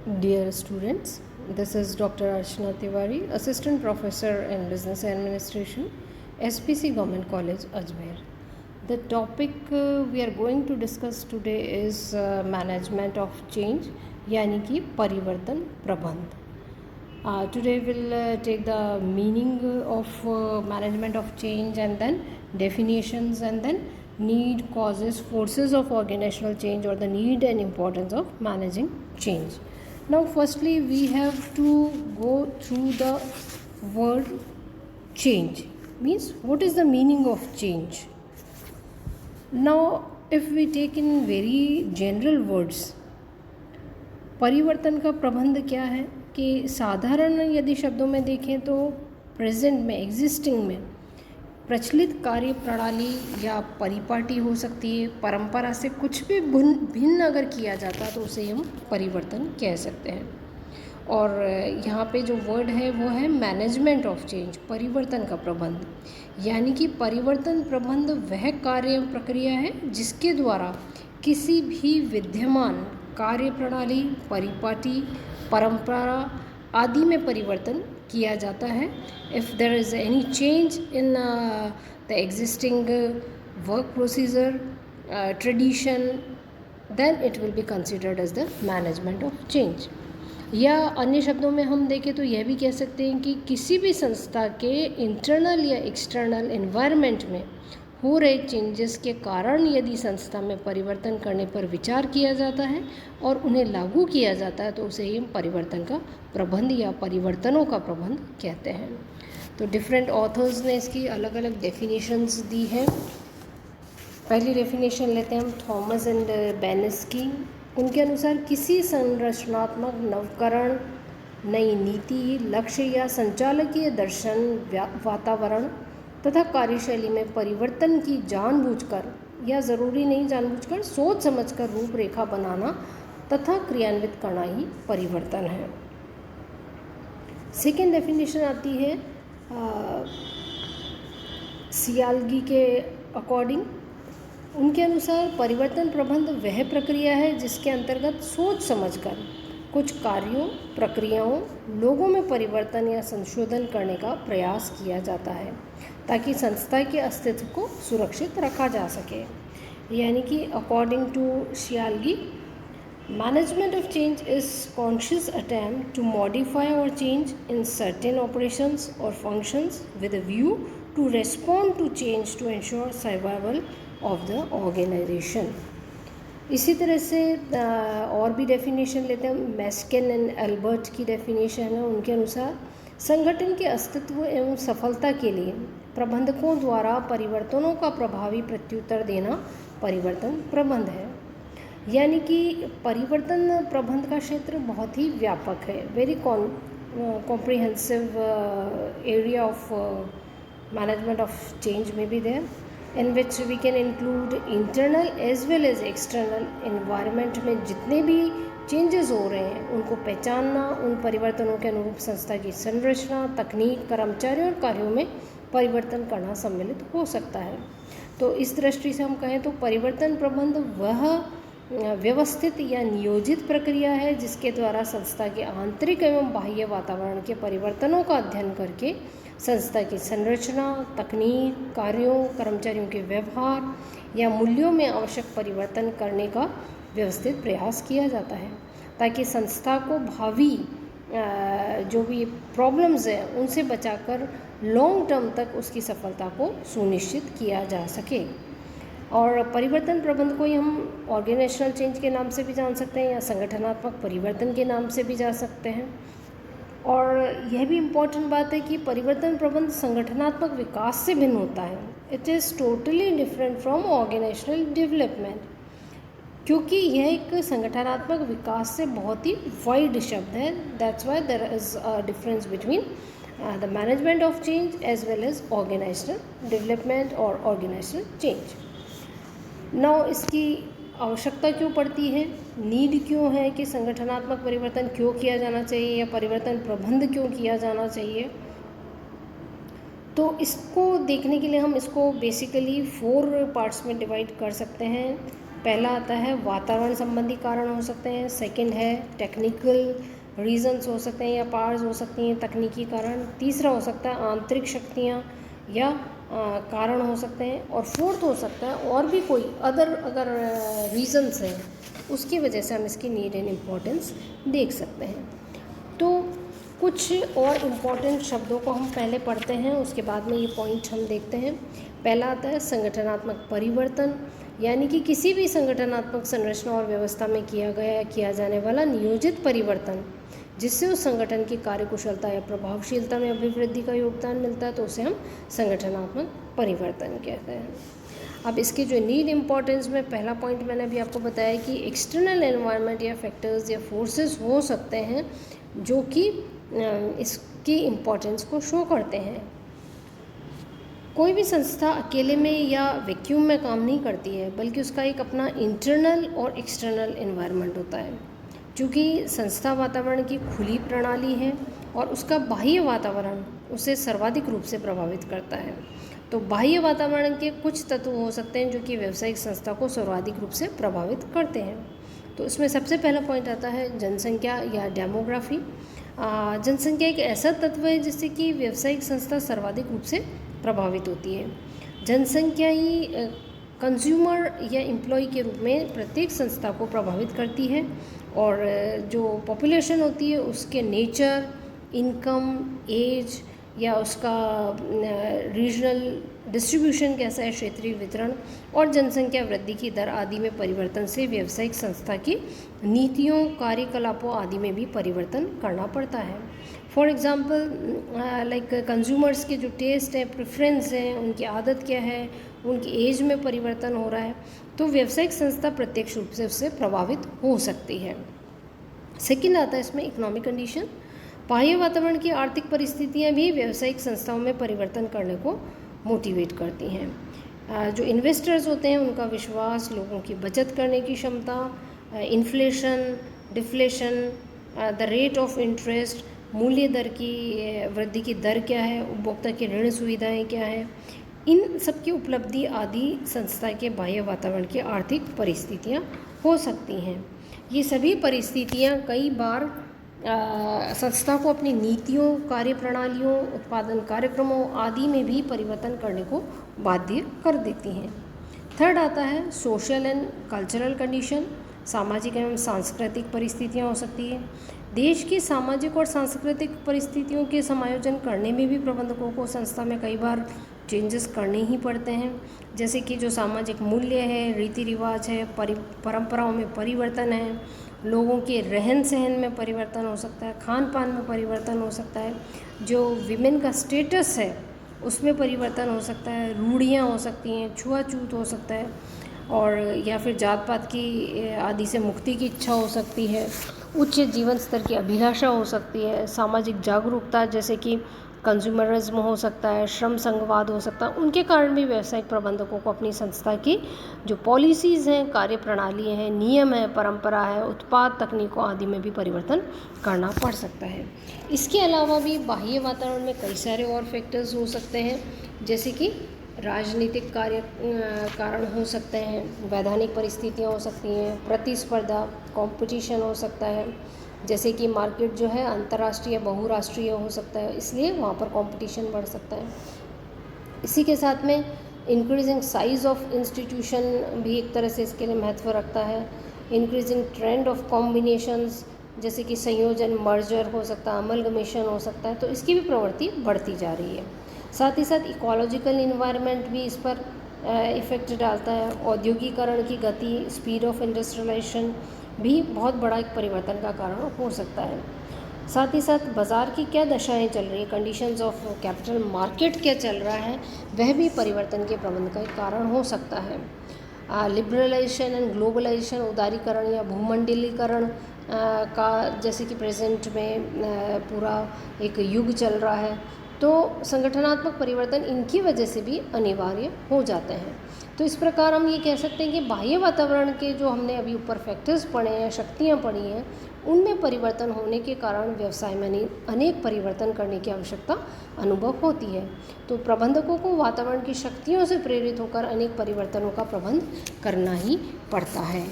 Dear students, this is Dr. Archana Tiwari, Assistant Professor in Business Administration, SPC Government College, Ajmer. The topic we are going to discuss today is management of change, यानी कि परिवर्तन प्रबंध. Today we'll take the meaning of management of change and then definitions and then need, causes, forces of organizational change or the need and importance of managing change. Now firstly we have to go through the word change. Means what is the meaning of change? Now if we take in very general words, परिवर्तन का प्रबंध क्या है कि साधारण यदि शब्दों में देखें तो प्रेजेंट में एग्जिस्टिंग में प्रचलित कार्य प्रणाली या परिपाटी हो सकती है, परंपरा से कुछ भी भिन्न अगर किया जाता तो उसे हम परिवर्तन कह सकते हैं. और यहाँ पे जो वर्ड है वो है मैनेजमेंट ऑफ चेंज, परिवर्तन का प्रबंध. यानी कि परिवर्तन प्रबंध वह कार्य प्रक्रिया है जिसके द्वारा किसी भी विद्यमान कार्य प्रणाली, परिपाटी, परंपरा आदि में परिवर्तन किया जाता है. If there is any change in the existing work procedure, tradition, then it will be considered as the management of change. या अन्य शब्दों में हम देखें तो यह भी कह सकते हैं कि किसी भी संस्था के इंटरनल या एक्सटर्नल एनवायरनमेंट में हो रहे चेंजेस के कारण यदि संस्था में परिवर्तन करने पर विचार किया जाता है और उन्हें लागू किया जाता है तो उसे हम परिवर्तन का प्रबंध या परिवर्तनों का प्रबंध कहते हैं. तो डिफरेंट ऑथर्स ने इसकी अलग अलग डेफिनेशंस दी हैं. पहली डेफिनेशन लेते हैं हम थॉमस एंड बेनिस की. उनके अनुसार किसी संरचनात्मक नवकरण, नई नीति, लक्ष्य या संचालकीय दर्शन, वातावरण तथा कार्यशैली में परिवर्तन की जानबूझकर या ज़रूरी नहीं जानबूझकर सोच समझकर रूपरेखा बनाना तथा क्रियान्वित करना ही परिवर्तन है. सेकेंड डेफिनेशन आती है सियालगी के अकॉर्डिंग. उनके अनुसार परिवर्तन प्रबंध वह प्रक्रिया है जिसके अंतर्गत सोच समझकर कुछ कार्यों, प्रक्रियाओं, लोगों में परिवर्तन या संशोधन करने का प्रयास किया जाता है ताकि संस्था के अस्तित्व को सुरक्षित रखा जा सके. यानी कि अकॉर्डिंग टू सियालगी, management of change is conscious attempt to modify और चेंज इन सर्टेन ऑपरेशंस और functions with a view to respond to change to ensure survival of the organisation. इसी तरह से और भी डेफिनेशन लेते हैं. मैस्किन एंड एल्बर्ट की डेफिनेशन है. उनके अनुसार संगठन के अस्तित्व एवं सफलता के लिए प्रबंधकों द्वारा परिवर्तनों का प्रभावी प्रत्युत्तर देना परिवर्तन प्रबंध है. यानी कि परिवर्तन प्रबंध का क्षेत्र बहुत ही व्यापक है. Very comprehensive area of management of change में be there, in which we can include internal as well as external environment में जितने भी चेंजेस हो रहे हैं उनको पहचानना, उन परिवर्तनों के अनुरूप संस्था की संरचना, तकनीक, कर्मचारियों और कार्यों में परिवर्तन करना सम्मिलित हो सकता है. तो इस दृष्टि से हम कहें तो परिवर्तन प्रबंध वह व्यवस्थित या नियोजित प्रक्रिया है जिसके द्वारा संस्था के आंतरिक एवं बाह्य वातावरण के परिवर्तनों का अध्ययन करके संस्था की संरचना, तकनीक, कार्यों, कर्मचारियों के व्यवहार या मूल्यों में आवश्यक परिवर्तन करने का व्यवस्थित प्रयास किया जाता है ताकि संस्था को भावी जो भी प्रॉब्लम्स हैं उनसे बचाकर लॉन्ग टर्म तक उसकी सफलता को सुनिश्चित किया जा सके. और परिवर्तन प्रबंध को ही हम ऑर्गेनाइजेशनल चेंज के नाम से भी जान सकते हैं या संगठनात्मक परिवर्तन के नाम से भी जा सकते हैं. और यह भी इम्पॉर्टेंट बात है कि परिवर्तन प्रबंध संगठनात्मक विकास से भिन्न होता है. It is totally different from organisational development, क्योंकि यह एक संगठनात्मक विकास से बहुत ही वाइड शब्द है. That's why there is a difference between the management of change as well as organisational development और ऑर्गेनाइजेशनल चेंज. नाउ इसकी आवश्यकता क्यों पड़ती है, नीड क्यों है कि संगठनात्मक परिवर्तन क्यों किया जाना चाहिए या परिवर्तन प्रबंध क्यों किया जाना चाहिए. तो इसको देखने के लिए हम इसको बेसिकली 4 पार्ट्स में डिवाइड कर सकते हैं. पहला आता है वातावरण संबंधी कारण हो सकते हैं, सेकंड है टेक्निकल रीजंस हो सकते हैं या पावर्स हो सकती हैं, तकनीकी कारण, तीसरा हो सकता है आंतरिक शक्तियाँ या कारण हो सकते हैं, और फोर्थ हो सकता है और भी कोई अगर रीजंस हैं उसकी वजह से हम इसकी नीड एंड इम्पोर्टेंस देख सकते हैं। तो कुछ और इम्पॉर्टेंट शब्दों को हम पहले पढ़ते हैं, उसके बाद में ये पॉइंट हम देखते हैं। पहला आता है संगठनात्मक परिवर्तन, यानी कि किसी भी संगठनात्मक संरचना और व्यवस्था में किया जाने वाला नियोजित परिवर्तन जिससे उस संगठन की कार्यकुशलता या प्रभावशीलता में अभिवृद्धि का योगदान मिलता है, तो उसे हम संगठनात्मक परिवर्तन कहते हैं। अब इसके जो नीड इम्पोर्टेंस में पहला पॉइंट मैंने अभी आपको बताया कि एक्सटर्नल एनवायरनमेंट या फैक्टर्स या फोर्सेस हो सकते हैं जो कि इसकी इम्पोर्टेंस को शो करते हैं। कोई भी संस्था अकेले में या वैक्यूम में काम नहीं करती है, बल्कि उसका एक अपना इंटरनल और एक्सटर्नल एनवायरनमेंट होता है। क्योंकि संस्था वातावरण की खुली प्रणाली है और उसका बाह्य वातावरण उसे सर्वाधिक रूप से प्रभावित करता है। तो बाह्य वातावरण के कुछ तत्व हो सकते हैं जो कि व्यावसायिक संस्था को सर्वाधिक रूप से प्रभावित करते हैं। तो इसमें सबसे पहला पॉइंट आता है जनसंख्या या डेमोग्राफी। जनसंख्या एक ऐसा तत्व है जिससे कि व्यावसायिक संस्था सर्वाधिक रूप से प्रभावित होती है। जनसंख्या ही कंज्यूमर या एम्प्लॉय के रूप में प्रत्येक संस्था को प्रभावित करती है, और जो पॉपुलेशन होती है उसके नेचर, इनकम, एज या उसका रीजनल डिस्ट्रीब्यूशन कैसा है, क्षेत्रीय वितरण और जनसंख्या वृद्धि की दर आदि में परिवर्तन से व्यावसायिक संस्था की नीतियों, कार्यकलापों आदि में भी परिवर्तन करना पड़ता है। फॉर एग्ज़ाम्पल लाइक कंज्यूमर्स के जो टेस्ट है, प्रेफरेंस है, उनकी आदत क्या है, उनकी एज में परिवर्तन हो रहा है, तो व्यावसायिक संस्था प्रत्यक्ष रूप से उससे प्रभावित हो सकती है। सेकंड आता है इसमें इकोनॉमिक कंडीशन। बाह्य वातावरण की आर्थिक परिस्थितियां भी व्यावसायिक संस्थाओं में परिवर्तन करने को मोटिवेट करती हैं। जो इन्वेस्टर्स होते हैं उनका विश्वास, लोगों की बचत करने की क्षमता, inflation, deflation, the rate of interest, मूल्य दर की वृद्धि की दर क्या है, उपभोक्ता की ऋण सुविधाएं क्या है, इन सब की उपलब्धि आदि संस्था के बाह्य वातावरण की आर्थिक परिस्थितियां हो सकती हैं। ये सभी परिस्थितियां कई बार संस्था को अपनी नीतियों, कार्यप्रणालियों, उत्पादन कार्यक्रमों आदि में भी परिवर्तन करने को बाध्य कर देती हैं। थर्ड आता है सोशल एंड कल्चरल कंडीशन। सामाजिक एवं सांस्कृतिक परिस्थितियां हो सकती हैं। देश की सामाजिक और सांस्कृतिक परिस्थितियों के समायोजन करने में भी प्रबंधकों को संस्था में कई बार चेंजेस करने ही पड़ते हैं। जैसे कि जो सामाजिक मूल्य है, रीति रिवाज है, परंपराओं में परिवर्तन है, लोगों के रहन सहन में परिवर्तन हो सकता है, खान पान में परिवर्तन हो सकता है, जो विमेन का स्टेटस है उसमें परिवर्तन हो सकता है, रूढ़ियाँ हो सकती हैं, छुआछूत हो सकता है, और या फिर जात पात की आदि से मुक्ति की इच्छा हो सकती है, उच्च जीवन स्तर की अभिलाषा हो सकती है, सामाजिक जागरूकता जैसे कि कंज्यूमरिज्म हो सकता है, श्रम संघवाद हो सकता है। उनके कारण भी व्यावसायिक प्रबंधकों को अपनी संस्था की जो पॉलिसीज़ हैं, कार्यप्रणाली हैं, नियम है, परंपरा है, उत्पाद तकनीकों आदि में भी परिवर्तन करना पड़ सकता है। इसके अलावा भी बाह्य वातावरण में कई सारे और फैक्टर्स हो सकते हैं, जैसे कि राजनीतिक कारण हो सकते हैं, वैधानिक परिस्थितियाँ हो सकती हैं, प्रतिस्पर्धा, कंपटीशन हो सकता है, जैसे कि मार्केट जो है अंतर्राष्ट्रीय बहुराष्ट्रीय हो सकता है, इसलिए वहाँ पर कंपटीशन बढ़ सकता है। इसी के साथ में इंक्रीजिंग साइज़ ऑफ इंस्टीट्यूशन भी एक तरह से इसके लिए महत्व रखता है। इंक्रीजिंग ट्रेंड ऑफ कॉम्बिनेशंस जैसे कि संयोजन, मर्जर हो सकता है, अमलगमेशन हो सकता है, तो इसकी भी प्रवृत्ति बढ़ती जा रही है। साथ ही साथ इकोलॉजिकल इन्वायरमेंट भी इस पर इफ़ेक्ट डालता है। औद्योगिकरण की गति, स्पीड ऑफ इंडस्ट्रियलाइजेशन भी बहुत बड़ा एक परिवर्तन का कारण हो सकता है। साथ ही साथ बाज़ार की क्या दशाएं चल रही है, कंडीशंस ऑफ कैपिटल मार्केट क्या चल रहा है, वह भी परिवर्तन के प्रबंध का एक कारण हो सकता है। लिबरलाइजेशन एंड ग्लोबलाइजेशन, उदारीकरण या भूमंडलीकरण का जैसे कि प्रेजेंट में पूरा एक युग चल रहा है, तो संगठनात्मक परिवर्तन इनकी वजह से भी अनिवार्य हो जाते हैं। तो इस प्रकार हम ये कह सकते हैं कि बाह्य वातावरण के जो हमने अभी ऊपर फैक्टर्स पढ़े हैं, शक्तियाँ पढ़ी हैं, उनमें परिवर्तन होने के कारण व्यवसाय में अनेक परिवर्तन करने की आवश्यकता अनुभव होती है। तो प्रबंधकों को वातावरण की शक्तियों से प्रेरित होकर अनेक परिवर्तनों का प्रबंध करना ही पड़ता है।